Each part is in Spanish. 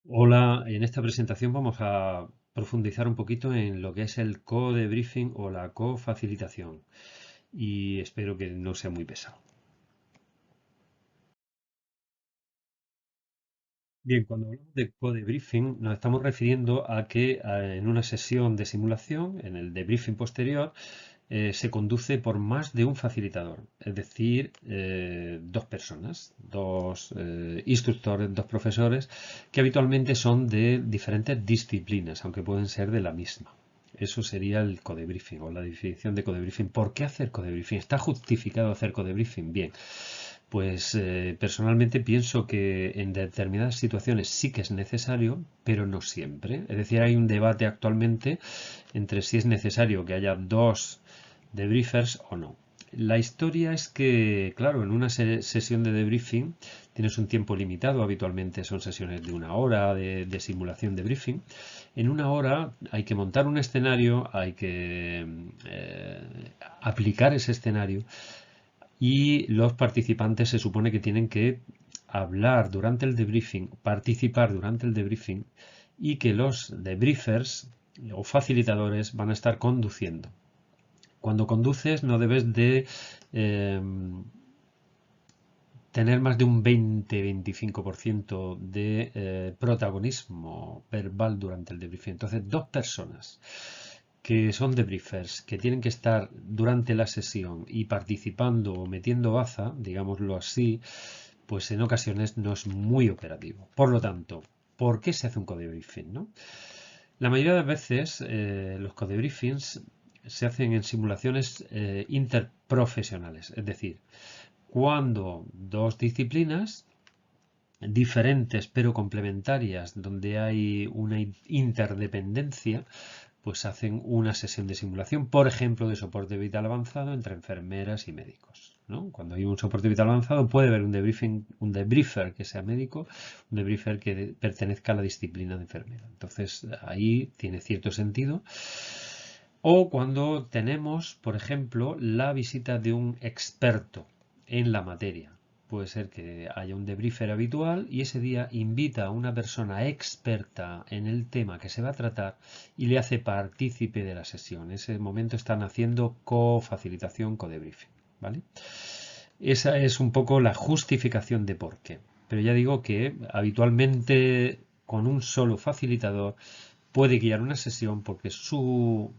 Hola, en esta presentación vamos a profundizar un poquito en lo que es el co-debriefing o la co-facilitación y espero que no sea muy pesado. Bien, cuando hablamos de co-debriefing nos estamos refiriendo a que en una sesión de simulación, en el debriefing posterior, se conduce por más de un facilitador, es decir, dos personas, dos instructores, dos profesores, que habitualmente son de diferentes disciplinas, aunque pueden ser de la misma. Eso sería el codebriefing o la definición de codebriefing. ¿Por qué hacer codebriefing? ¿Está justificado hacer codebriefing? Bien, pues personalmente pienso que en determinadas situaciones sí que es necesario, pero no siempre. Es decir, hay un debate actualmente entre si es necesario que haya dos debriefers o no. La historia es que, claro, en una sesión de debriefing tienes un tiempo limitado, habitualmente son sesiones de una hora de simulación de briefing. En una hora hay que montar un escenario, hay que aplicar ese escenario y los participantes se supone que tienen que hablar durante el debriefing, participar durante el debriefing y que los debriefers o facilitadores van a estar conduciendo. Cuando conduces no debes de eh, tener más de un 20-25% de protagonismo verbal durante el debriefing. Entonces, dos personas que son debriefers, que tienen que estar durante la sesión y participando o metiendo baza, digámoslo así, pues en ocasiones no es muy operativo. Por lo tanto, ¿por qué se hace un codebriefing, no? La mayoría de las veces los codebriefings se hacen en simulaciones interprofesionales, es decir, cuando dos disciplinas diferentes pero complementarias, donde hay una interdependencia, pues hacen una sesión de simulación, por ejemplo, de soporte vital avanzado entre enfermeras y médicos, ¿no? Cuando hay un soporte vital avanzado puede haber un debriefer que sea médico, un debriefer que pertenezca a la disciplina de enfermera. Entonces ahí tiene cierto sentido. O cuando tenemos, por ejemplo, la visita de un experto en la materia. Puede ser que haya un debriefer habitual y ese día invita a una persona experta en el tema que se va a tratar y le hace partícipe de la sesión. En ese momento están haciendo co-facilitación, co-debriefing, ¿vale? Esa es un poco la justificación de por qué. Pero ya digo que habitualmente con un solo facilitador puede guiar una sesión porque su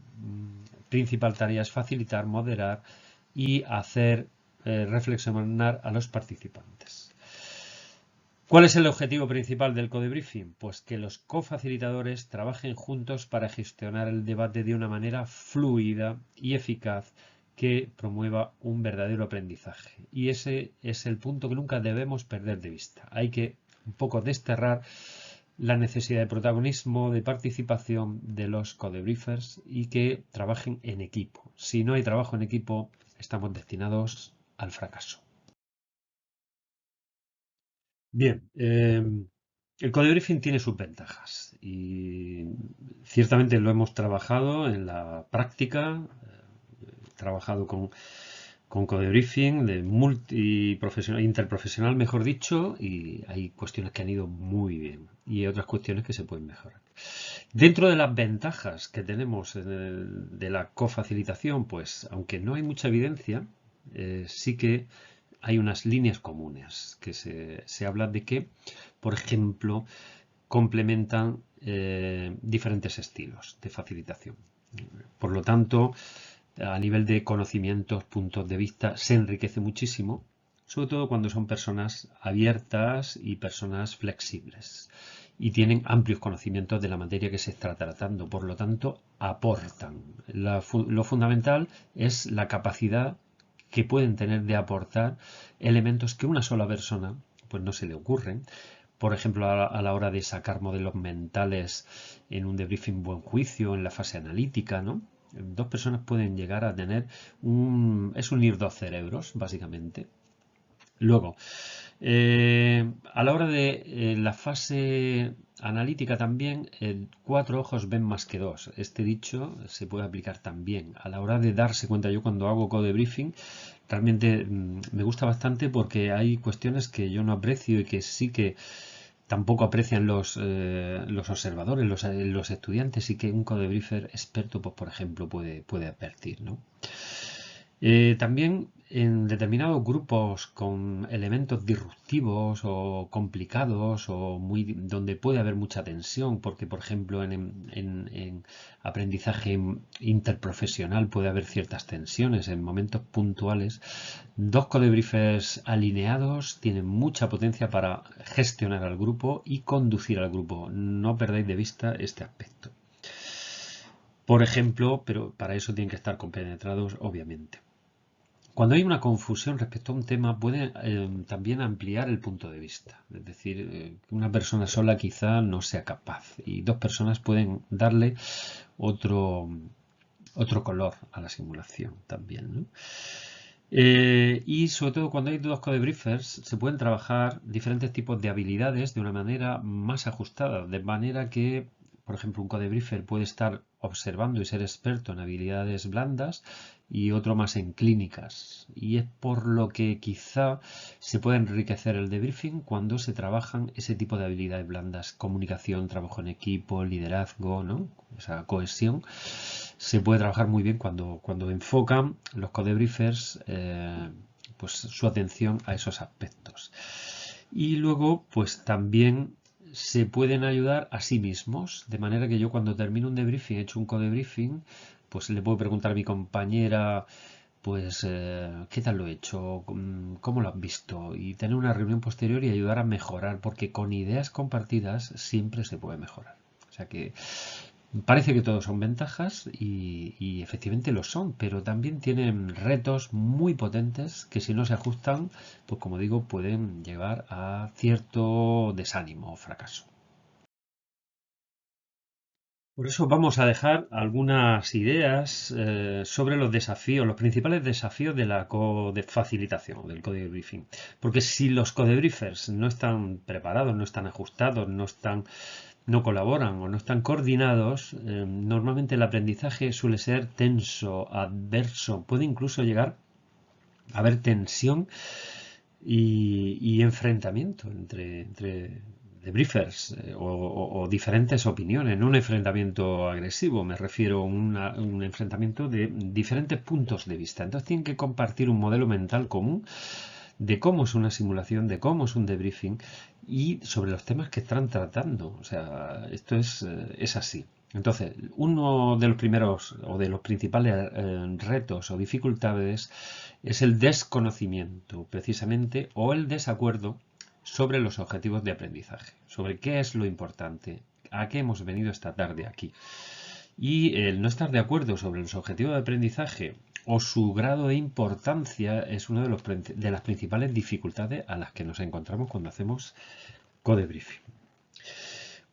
principal tarea es facilitar, moderar y hacer reflexionar a los participantes. ¿Cuál es el objetivo principal del codebriefing? Pues que los cofacilitadores trabajen juntos para gestionar el debate de una manera fluida y eficaz que promueva un verdadero aprendizaje. Y ese es el punto que nunca debemos perder de vista. Hay que un poco desterrar la necesidad de protagonismo, de participación de los codebriefers y que trabajen en equipo. Si no hay trabajo en equipo, estamos destinados al fracaso. Bien, el codebriefing tiene sus ventajas y ciertamente lo hemos trabajado en la práctica, trabajado con codebriefing de multiprofesional, interprofesional, mejor dicho, y hay cuestiones que han ido muy bien y otras cuestiones que se pueden mejorar. Dentro de las ventajas que tenemos de la cofacilitación, pues aunque no hay mucha evidencia, sí que hay unas líneas comunes que se habla de que, por ejemplo, complementan diferentes estilos de facilitación. Por lo tanto, a nivel de conocimientos, puntos de vista, se enriquece muchísimo, sobre todo cuando son personas abiertas y personas flexibles y tienen amplios conocimientos de la materia que se está tratando, por lo tanto, aportan. Lo fundamental es la capacidad que pueden tener de aportar elementos que una sola persona pues no se le ocurren. Por ejemplo, a la hora de sacar modelos mentales en un debriefing buen juicio, en la fase analítica, ¿no? Dos personas pueden llegar a tener es unir dos cerebros, básicamente. Luego, a la hora de la fase analítica también, cuatro ojos ven más que dos. Este dicho se puede aplicar también. A la hora de darse cuenta, yo cuando hago code briefing, realmente me gusta bastante porque hay cuestiones que yo no aprecio y que sí que tampoco aprecian los observadores, los estudiantes, y que un codebriefer experto, pues, por ejemplo, puede advertir, ¿no? También en determinados grupos con elementos disruptivos o complicados o donde puede haber mucha tensión, porque por ejemplo en aprendizaje interprofesional puede haber ciertas tensiones en momentos puntuales, dos codebriefers alineados tienen mucha potencia para gestionar al grupo y conducir al grupo. No perdáis de vista este aspecto. Por ejemplo, pero para eso tienen que estar compenetrados, obviamente. Cuando hay una confusión respecto a un tema, puede también ampliar el punto de vista. Es decir, una persona sola quizá no sea capaz y dos personas pueden darle otro color a la simulación también, ¿no? Y sobre todo cuando hay dos codebriefers se pueden trabajar diferentes tipos de habilidades de una manera más ajustada, de manera que, por ejemplo, un codebriefer puede estar observando y ser experto en habilidades blandas y otro más en clínicas. Y es por lo que quizá se puede enriquecer el debriefing cuando se trabajan ese tipo de habilidades blandas: comunicación, trabajo en equipo, liderazgo, ¿no? Esa cohesión. Se puede trabajar muy bien cuando enfocan los codebriefers pues su atención a esos aspectos. Y luego, pues también se pueden ayudar a sí mismos, de manera que yo cuando termino un debriefing, he hecho un codebriefing, pues le puedo preguntar a mi compañera, pues, ¿qué tal lo he hecho? ¿Cómo lo has visto? Y tener una reunión posterior y ayudar a mejorar, porque con ideas compartidas siempre se puede mejorar. O sea que parece que todos son ventajas y efectivamente lo son, pero también tienen retos muy potentes que, si no se ajustan, pues como digo, pueden llevar a cierto desánimo o fracaso. Por eso vamos a dejar algunas ideas sobre los desafíos, los principales desafíos de la facilitación, del codebriefing. Porque si los codebriefers no están preparados, no están ajustados, no colaboran o no están coordinados, normalmente el aprendizaje suele ser tenso, adverso, puede incluso llegar a haber tensión y enfrentamiento entre debriefers o diferentes opiniones, no un enfrentamiento agresivo, me refiero a un enfrentamiento de diferentes puntos de vista. Entonces tienen que compartir un modelo mental común de cómo es una simulación, de cómo es un debriefing y sobre los temas que están tratando. O sea, esto es así. Entonces, uno de los primeros o de los principales retos o dificultades es el desconocimiento, precisamente, o el desacuerdo sobre los objetivos de aprendizaje, sobre qué es lo importante, a qué hemos venido esta tarde aquí. Y el no estar de acuerdo sobre los objetivos de aprendizaje o su grado de importancia es una de las principales dificultades a las que nos encontramos cuando hacemos codebriefing.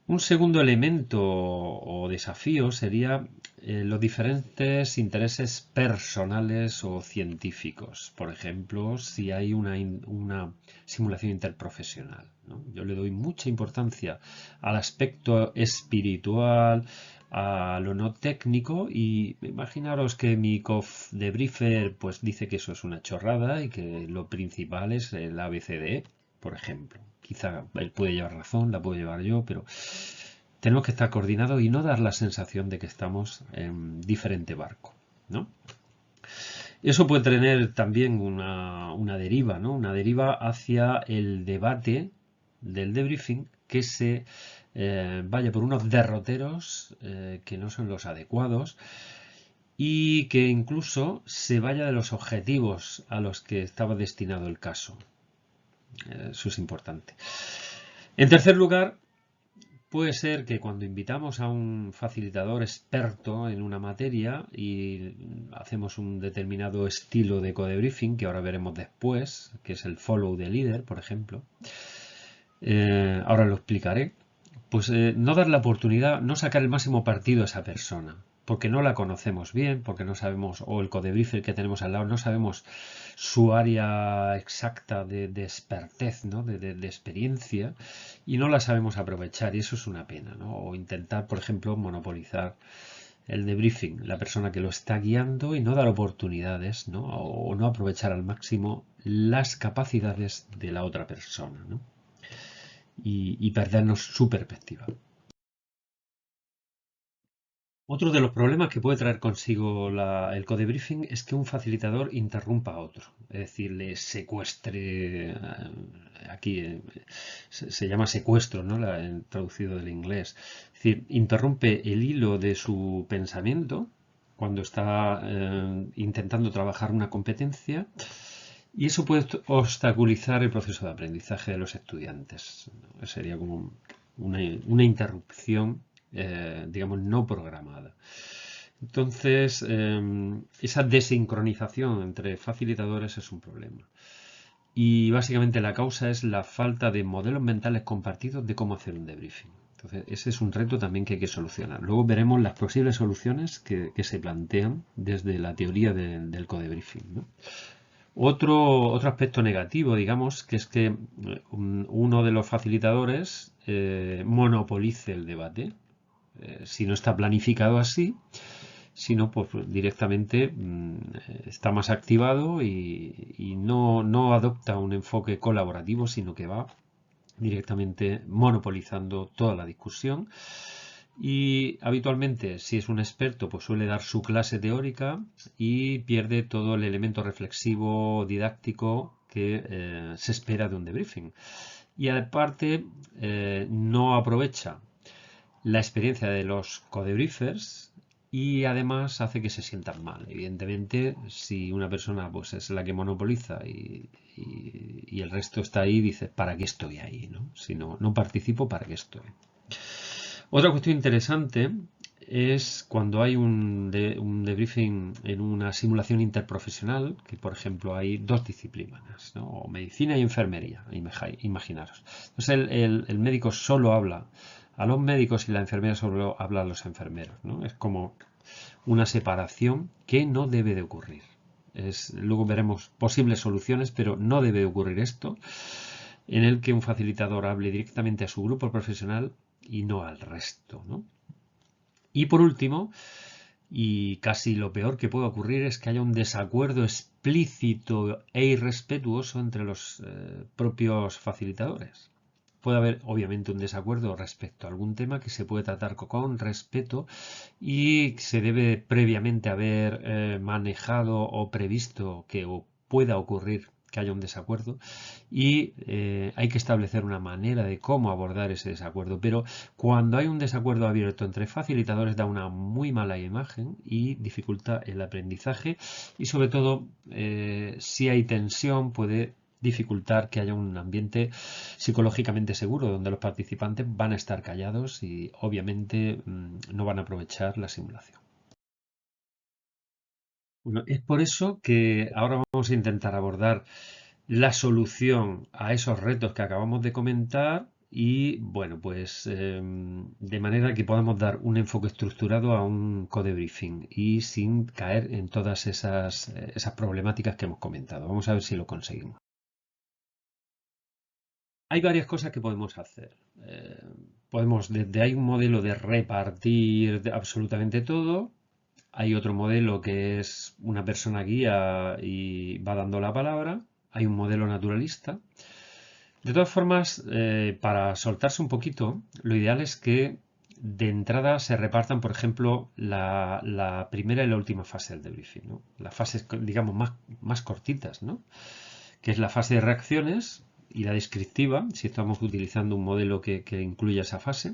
Un segundo elemento o desafío sería los diferentes intereses personales o científicos. Por ejemplo, si hay una simulación interprofesional, ¿no? Yo le doy mucha importancia al aspecto espiritual, a lo no técnico, y imaginaros que mi debriefer pues dice que eso es una chorrada y que lo principal es el ABCDE, por ejemplo. Quizá él puede llevar razón, la puedo llevar yo, pero tenemos que estar coordinados y no dar la sensación de que estamos en diferente barco, ¿no? Eso puede tener también una deriva, ¿no? Una deriva hacia el debate del debriefing que se vaya por unos derroteros que no son los adecuados y que incluso se vaya de los objetivos a los que estaba destinado el caso. Eso es importante. En tercer lugar, puede ser que cuando invitamos a un facilitador experto en una materia y hacemos un determinado estilo de codebriefing, que ahora veremos después, que es el follow the leader, por ejemplo, ahora lo explicaré, pues no dar la oportunidad, no sacar el máximo partido a esa persona, porque no la conocemos bien, porque no sabemos, o el codebriefer que tenemos al lado, no sabemos su área exacta de expertez, ¿no? de experiencia, y no la sabemos aprovechar, y eso es una pena, ¿no? O intentar, por ejemplo, monopolizar el debriefing, la persona que lo está guiando, y no dar oportunidades, ¿no? O no aprovechar al máximo las capacidades de la otra persona, ¿no? y perdernos su perspectiva. Otro de los problemas que puede traer consigo el codebriefing es que un facilitador interrumpa a otro, es decir, le secuestre, aquí se llama secuestro, ¿no? Traducido del inglés. Es decir, interrumpe el hilo de su pensamiento cuando está intentando trabajar una competencia y eso puede obstaculizar el proceso de aprendizaje de los estudiantes. Sería como una interrupción digamos, no programada. Entonces, esa desincronización entre facilitadores es un problema. Y básicamente la causa es la falta de modelos mentales compartidos de cómo hacer un debriefing. Entonces, ese es un reto también que hay que solucionar. Luego veremos las posibles soluciones que se plantean desde la teoría del codebriefing, ¿no? Otro aspecto negativo, digamos, que es que uno de los facilitadores monopolice el debate. Si no está planificado así, sino pues directamente está más activado y no adopta un enfoque colaborativo, sino que va directamente monopolizando toda la discusión. Y habitualmente, si es un experto, pues suele dar su clase teórica y pierde todo el elemento reflexivo, didáctico que se espera de un debriefing. Y aparte, no aprovecha la experiencia de los codebriefers y además hace que se sientan mal. Evidentemente, si una persona pues, es la que monopoliza y el resto está ahí, dice, ¿para qué estoy ahí? ¿No? Si no participo, ¿para qué estoy? Otra cuestión interesante es cuando hay un debriefing en una simulación interprofesional, que por ejemplo hay dos disciplinas, ¿no? O medicina y enfermería, imaginaros. Entonces el médico solo habla a los médicos y la enfermera solo habla a los enfermeros, ¿no? Es como una separación que no debe de ocurrir. Luego veremos posibles soluciones, pero no debe de ocurrir esto, en el que un facilitador hable directamente a su grupo profesional y no al resto, ¿no? Y por último, y casi lo peor que puede ocurrir es que haya un desacuerdo explícito e irrespetuoso entre los propios facilitadores. Puede haber, obviamente, un desacuerdo respecto a algún tema que se puede tratar con respeto y se debe previamente haber manejado o previsto que pueda ocurrir que haya un desacuerdo y hay que establecer una manera de cómo abordar ese desacuerdo. Pero cuando hay un desacuerdo abierto entre facilitadores da una muy mala imagen y dificulta el aprendizaje y sobre todo si hay tensión puede dificultar que haya un ambiente psicológicamente seguro donde los participantes van a estar callados y obviamente no van a aprovechar la simulación. Bueno, es por eso que ahora vamos a intentar abordar la solución a esos retos que acabamos de comentar y, bueno, pues de manera que podamos dar un enfoque estructurado a un codebriefing y sin caer en todas esas problemáticas que hemos comentado. Vamos a ver si lo conseguimos. Hay varias cosas que podemos hacer. Desde hay un modelo de repartir absolutamente todo. Hay otro modelo que es una persona guía y va dando la palabra. Hay un modelo naturalista. De todas formas, para soltarse un poquito, lo ideal es que de entrada se repartan, por ejemplo, la primera y la última fase del debriefing, ¿no? Las fases, digamos, más cortitas, ¿no? Que es la fase de reacciones y la descriptiva, si estamos utilizando un modelo que incluya esa fase,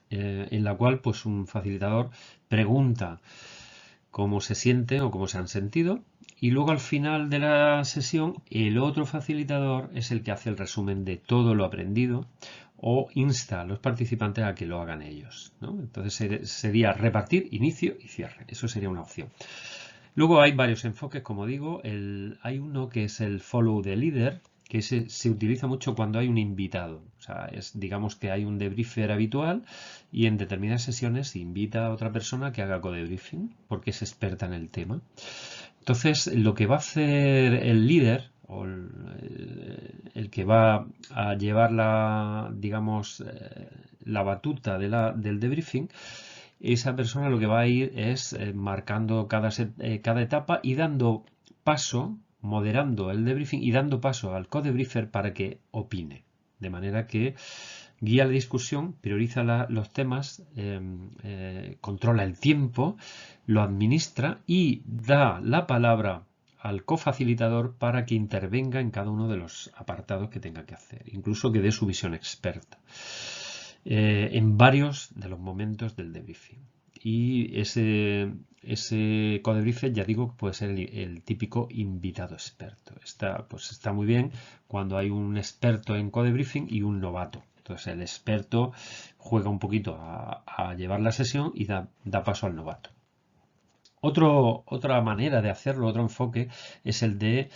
en la cual pues un facilitador pregunta cómo se sienten o cómo se han sentido y luego al final de la sesión el otro facilitador es el que hace el resumen de todo lo aprendido o insta a los participantes a que lo hagan ellos, ¿no? Entonces sería repartir, inicio y cierre. Eso sería una opción. Luego hay varios enfoques, como digo. Hay uno que es el follow the leader, que se utiliza mucho cuando hay un invitado. O sea, digamos que hay un debriefer habitual y en determinadas sesiones invita a otra persona que haga co-debriefing porque es experta en el tema. Entonces, lo que va a hacer el líder o el que va a llevar digamos, la batuta del debriefing, esa persona lo que va a ir es marcando cada etapa y dando paso, moderando el debriefing y dando paso al co-debriefer para que opine. De manera que guía la discusión, prioriza los temas, controla el tiempo, lo administra y da la palabra al cofacilitador para que intervenga en cada uno de los apartados que tenga que hacer, incluso que dé su visión experta en varios de los momentos del debriefing. Y ese codebriefing, ya digo, puede ser el típico invitado experto. Pues está muy bien cuando hay un experto en codebriefing y un novato. Entonces el experto juega un poquito a llevar la sesión y da paso al novato. Otra manera de hacerlo, otro enfoque, es el de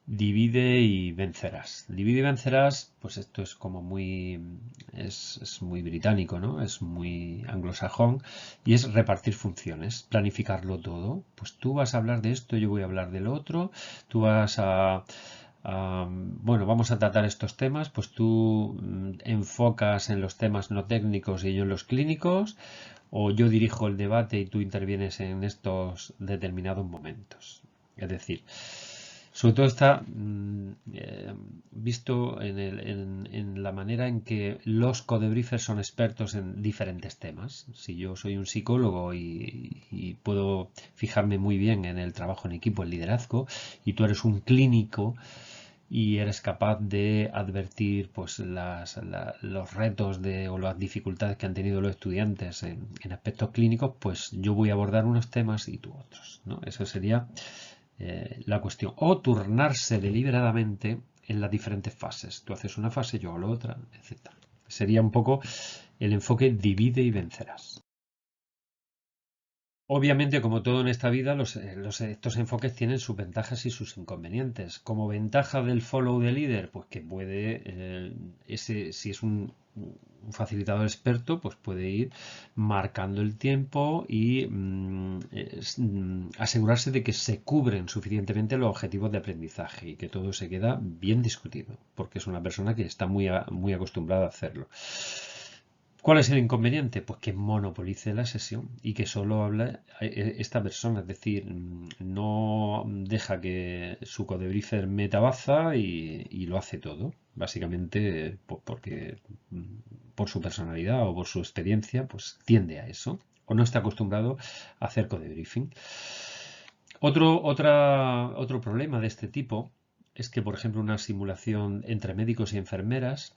divide y vencerás. Divide y vencerás, pues esto es como es muy británico, ¿no? Es muy anglosajón y es repartir funciones, planificarlo todo. Pues tú vas a hablar de esto, yo voy a hablar del otro, tú vas bueno, vamos a tratar estos temas, pues tú enfocas en los temas no técnicos y yo en los clínicos, o yo dirijo el debate y tú intervienes en estos determinados momentos. Es decir, sobre todo está visto en la manera en que los codebriefers son expertos en diferentes temas. Si yo soy un psicólogo y puedo fijarme muy bien en el trabajo en equipo, el liderazgo, y tú eres un clínico y eres capaz de advertir pues los retos o las dificultades que han tenido los estudiantes en aspectos clínicos, pues yo voy a abordar unos temas y tú otros, ¿no? Eso sería la cuestión. O turnarse deliberadamente en las diferentes fases. Tú haces una fase, yo hago la otra, etc. Sería un poco el enfoque divide y vencerás. Obviamente, como todo en esta vida, estos enfoques tienen sus ventajas y sus inconvenientes. Como ventaja del follow the leader, pues que puede, si es un facilitador experto, pues puede ir marcando el tiempo y asegurarse de que se cubren suficientemente los objetivos de aprendizaje y que todo se queda bien discutido, porque es una persona que está muy acostumbrada a hacerlo. ¿Cuál es el inconveniente? Pues que monopolice la sesión y que solo habla esta persona, es decir, no deja que su codebriefer meta baza y lo hace todo, básicamente porque por su personalidad o por su experiencia, pues tiende a eso, o no está acostumbrado a hacer codebriefing. Otro problema de este tipo es que, por ejemplo, una simulación entre médicos y enfermeras,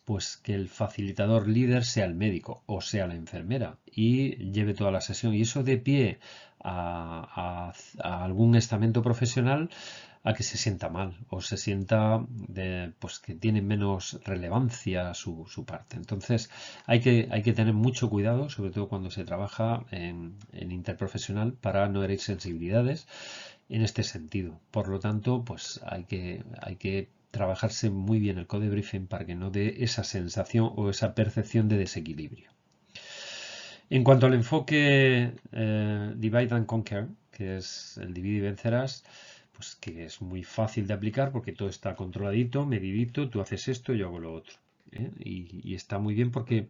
pues que el facilitador líder sea el médico o sea la enfermera y lleve toda la sesión. Y eso de pie a algún estamento profesional a que se sienta mal o se sienta pues que tiene menos relevancia su parte. Entonces hay que tener mucho cuidado, sobre todo cuando se trabaja en interprofesional, para no herir sensibilidades en este sentido. Por lo tanto, pues hay que trabajarse muy bien el codebriefing para que no dé esa sensación o esa percepción de desequilibrio. En cuanto al enfoque Divide and Conquer, que es el divide y vencerás, pues que es muy fácil de aplicar porque todo está controladito, medidito, tú haces esto, yo hago lo otro. Y está muy bien porque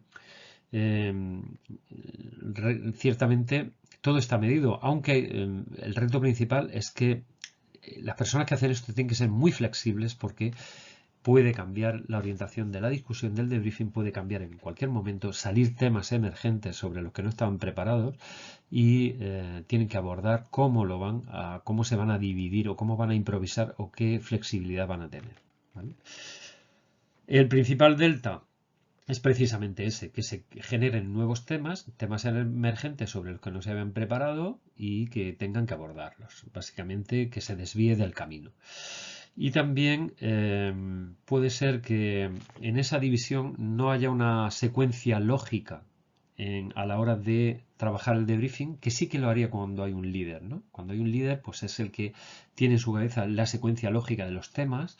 ciertamente todo está medido, aunque el reto principal es que las personas que hacen esto tienen que ser muy flexibles porque puede cambiar la orientación de la discusión, del debriefing, puede cambiar en cualquier momento, salir temas emergentes sobre los que no estaban preparados y tienen que abordar cómo se van a dividir o cómo van a improvisar o qué flexibilidad van a tener. ¿Vale? El principal delta es precisamente ese, que se generen nuevos temas emergentes sobre los que no se habían preparado y que tengan que abordarlos. Básicamente que se desvíe del camino. Y también puede ser que en esa división no haya una secuencia lógica a la hora de trabajar el debriefing, que sí que lo haría cuando hay un líder, ¿no? Cuando hay un líder, pues es el que tiene en su cabeza la secuencia lógica de los temas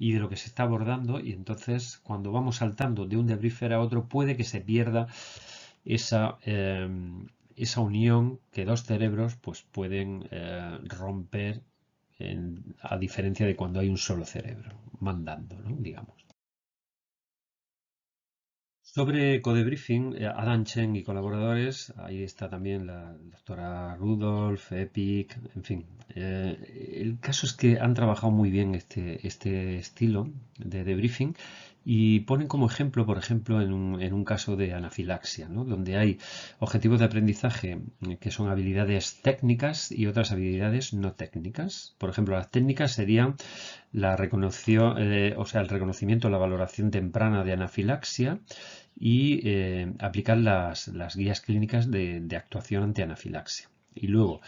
y de lo que se está abordando, y entonces cuando vamos saltando de un debriefer a otro puede que se pierda esa unión que dos cerebros pues pueden romper a diferencia de cuando hay un solo cerebro mandando, ¿no? Digamos. Sobre codebriefing, Adam Chen y colaboradores, ahí está también la doctora Rudolph, Epic, en fin. El caso es que han trabajado muy bien este estilo de debriefing Y ponen como ejemplo, por ejemplo, en un caso de anafilaxia, ¿no? Donde hay objetivos de aprendizaje que son habilidades técnicas y otras habilidades no técnicas. Por ejemplo, las técnicas serían la reconoció, o sea, el reconocimiento, la valoración temprana de anafilaxia y aplicar las guías clínicas de actuación ante anafilaxia. Y luego,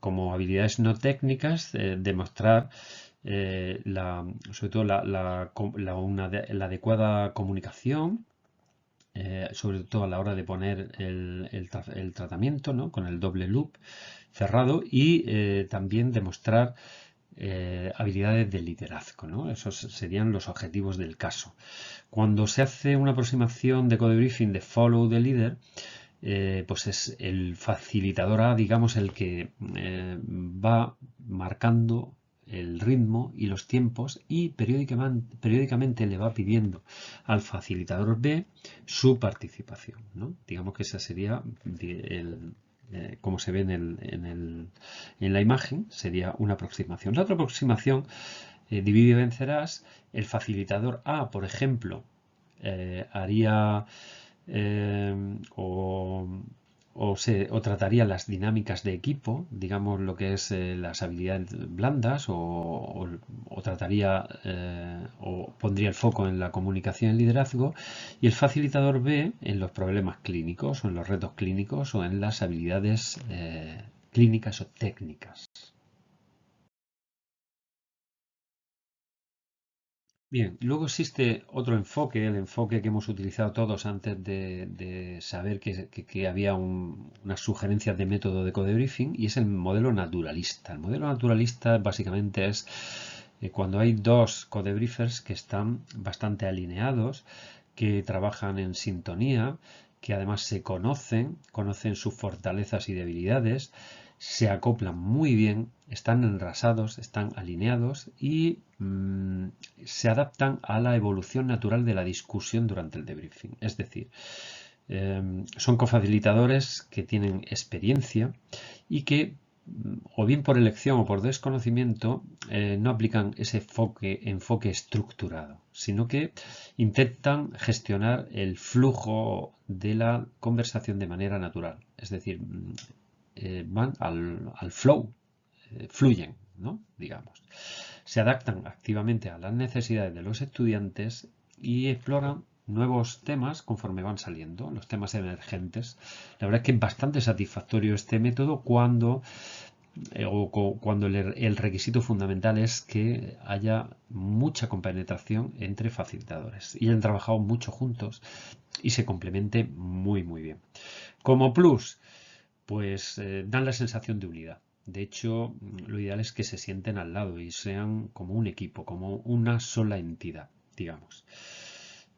como habilidades no técnicas, demostrar sobre todo la adecuada comunicación, sobre todo a la hora de poner el tratamiento, ¿no? Con el doble loop cerrado y también demostrar habilidades de liderazgo, ¿no? Esos serían los objetivos del caso. Cuando se hace una aproximación de code briefing de follow the leader, pues es el facilitador A, digamos, el que va marcando el ritmo y los tiempos y periódicamente le va pidiendo al facilitador B su participación, ¿no? Digamos que esa sería como se ve en la imagen, sería una aproximación. La otra aproximación, divide y vencerás, el facilitador A, por ejemplo, haría eh, o, o trataría las dinámicas de equipo, digamos lo que es las habilidades blandas, o trataría o pondría el foco en la comunicación y el liderazgo, y el facilitador B en los problemas clínicos o en los retos clínicos o en las habilidades clínicas o técnicas. Bien, luego existe otro enfoque, el enfoque que hemos utilizado todos antes de saber que había unas sugerencias de método de code briefing, y es el modelo naturalista. El modelo naturalista básicamente es cuando hay dos code briefers que están bastante alineados, que trabajan en sintonía, que además se conocen sus fortalezas y debilidades, se acoplan muy bien, están enrasados, están alineados y se adaptan a la evolución natural de la discusión durante el debriefing. Es decir, son cofacilitadores que tienen experiencia y que, o bien por elección o por desconocimiento, no aplican ese enfoque estructurado, sino que intentan gestionar el flujo de la conversación de manera natural. Es decir, van al flow, fluyen, ¿no? Digamos. Se adaptan activamente a las necesidades de los estudiantes y exploran nuevos temas conforme van saliendo, los temas emergentes. La verdad es que es bastante satisfactorio este método cuando el requisito fundamental es que haya mucha compenetración entre facilitadores y hayan trabajado mucho juntos y se complemente muy muy bien. Como plus, pues dan la sensación de unidad. De hecho, lo ideal es que se sienten al lado y sean como un equipo, como una sola entidad, digamos.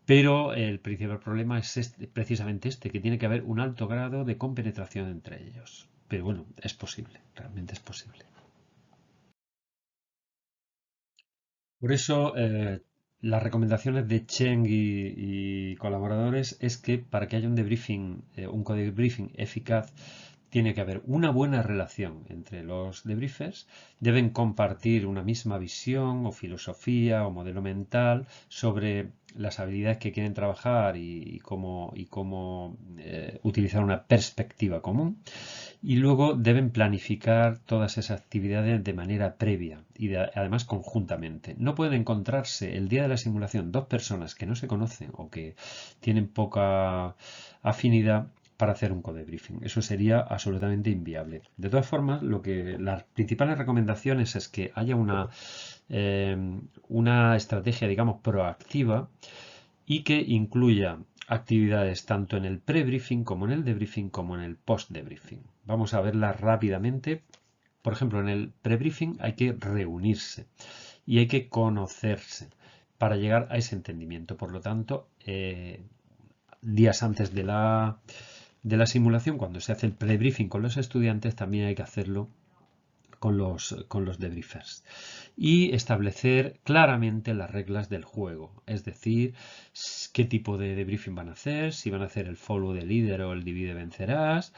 Pero el principal problema es precisamente este, que tiene que haber un alto grado de compenetración entre ellos. Pero bueno, es posible, realmente es posible. Por eso, las recomendaciones de Cheng y colaboradores es que para que haya un debriefing, un code briefing eficaz, tiene que haber una buena relación entre los debriefers, deben compartir una misma visión o filosofía o modelo mental sobre las habilidades que quieren trabajar y cómo utilizar una perspectiva común, y luego deben planificar todas esas actividades de manera previa y además conjuntamente. No pueden encontrarse el día de la simulación dos personas que no se conocen o que tienen poca afinidad para hacer un code briefing. Eso sería absolutamente inviable. De todas formas, las principales recomendaciones es que haya una estrategia, digamos, proactiva y que incluya actividades tanto en el pre-briefing como en el debriefing como en el post-debriefing. Vamos a verlas rápidamente. Por ejemplo, en el pre-briefing hay que reunirse y hay que conocerse para llegar a ese entendimiento. Por lo tanto, días antes de la simulación, cuando se hace el pre-briefing con los estudiantes, también hay que hacerlo con los debriefers, y establecer claramente las reglas del juego, es decir, qué tipo de debriefing van a hacer, si van a hacer el follow the leader o el divide vencerás,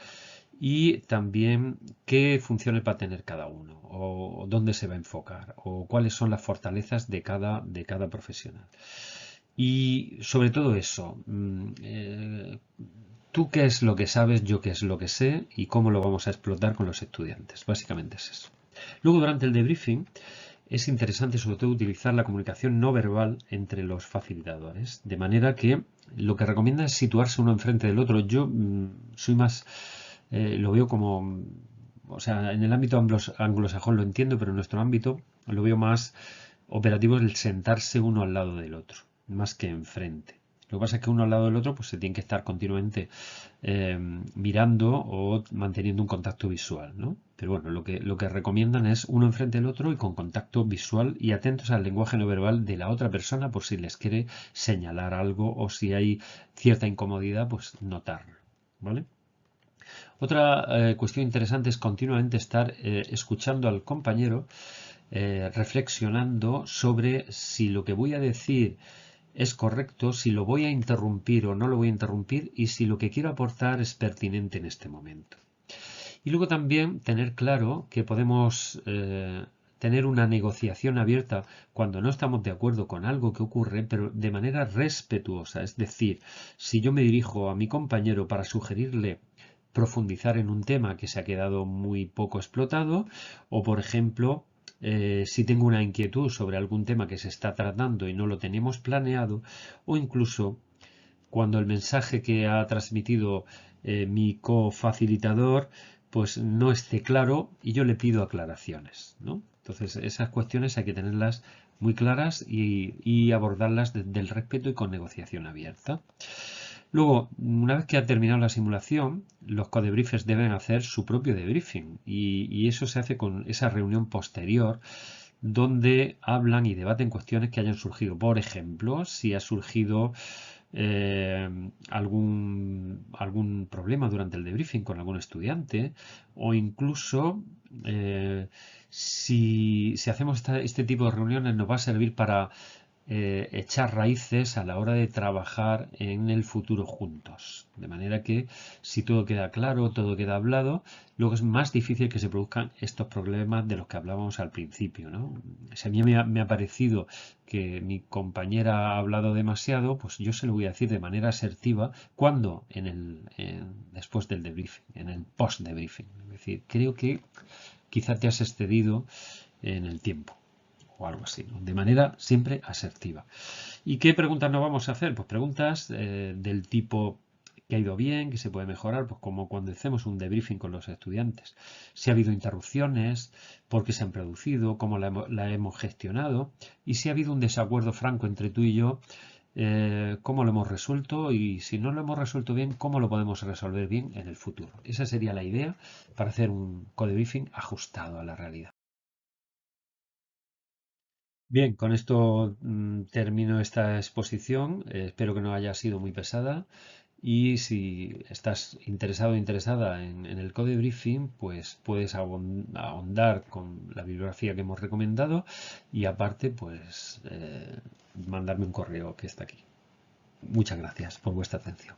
y también qué funciones va a tener cada uno, o dónde se va a enfocar, o cuáles son las fortalezas de cada profesional. Y sobre todo eso, tú qué es lo que sabes, yo qué es lo que sé y cómo lo vamos a explotar con los estudiantes. Básicamente es eso. Luego, durante el debriefing, es interesante sobre todo utilizar la comunicación no verbal entre los facilitadores, de manera que lo que recomienda es situarse uno enfrente del otro. Yo soy más, lo veo como, o sea, en el ámbito anglosajón lo entiendo, pero en nuestro ámbito lo veo más operativo el sentarse uno al lado del otro, más que enfrente. Lo que pasa es que uno al lado del otro pues se tiene que estar continuamente mirando o manteniendo un contacto visual, ¿no? Pero bueno, lo que recomiendan es uno enfrente del otro y con contacto visual y atentos al lenguaje no verbal de la otra persona por si les quiere señalar algo o si hay cierta incomodidad, pues notarlo, ¿vale? Otra cuestión interesante es continuamente estar escuchando al compañero, reflexionando sobre si lo que voy a decir es correcto, si lo voy a interrumpir o no lo voy a interrumpir y si lo que quiero aportar es pertinente en este momento. Y luego también tener claro que podemos tener una negociación abierta cuando no estamos de acuerdo con algo que ocurre, pero de manera respetuosa. Es decir, si yo me dirijo a mi compañero para sugerirle profundizar en un tema que se ha quedado muy poco explotado, o por ejemplo, si tengo una inquietud sobre algún tema que se está tratando y no lo tenemos planeado, o incluso cuando el mensaje que ha transmitido mi cofacilitador pues no esté claro y yo le pido aclaraciones, ¿no? Entonces esas cuestiones hay que tenerlas muy claras y abordarlas desde el respeto y con negociación abierta. Luego, una vez que ha terminado la simulación, los codebriefers deben hacer su propio debriefing y eso se hace con esa reunión posterior donde hablan y debaten cuestiones que hayan surgido. Por ejemplo, si ha surgido algún problema durante el debriefing con algún estudiante o incluso si hacemos este tipo de reuniones nos va a servir para echar raíces a la hora de trabajar en el futuro juntos. De manera que si todo queda claro, todo queda hablado, luego es más difícil que se produzcan estos problemas de los que hablábamos al principio, ¿no? Si a mí me ha parecido que mi compañera ha hablado demasiado, pues yo se lo voy a decir de manera asertiva cuando después del debriefing, en el post debriefing. Es decir, creo que quizá te has excedido en el tiempo o algo así, ¿no? De manera siempre asertiva. ¿Y qué preguntas nos vamos a hacer? Pues preguntas del tipo que ha ido bien, que se puede mejorar, pues como cuando hacemos un debriefing con los estudiantes. Si ha habido interrupciones, por qué se han producido, cómo la hemos gestionado y si ha habido un desacuerdo franco entre tú y yo, cómo lo hemos resuelto y si no lo hemos resuelto bien, cómo lo podemos resolver bien en el futuro. Esa sería la idea para hacer un codebriefing ajustado a la realidad. Bien, con esto termino esta exposición. Espero que no haya sido muy pesada. Y si estás interesado o interesada en el code briefing, pues puedes ahondar con la bibliografía que hemos recomendado y aparte, pues mandarme un correo que está aquí. Muchas gracias por vuestra atención.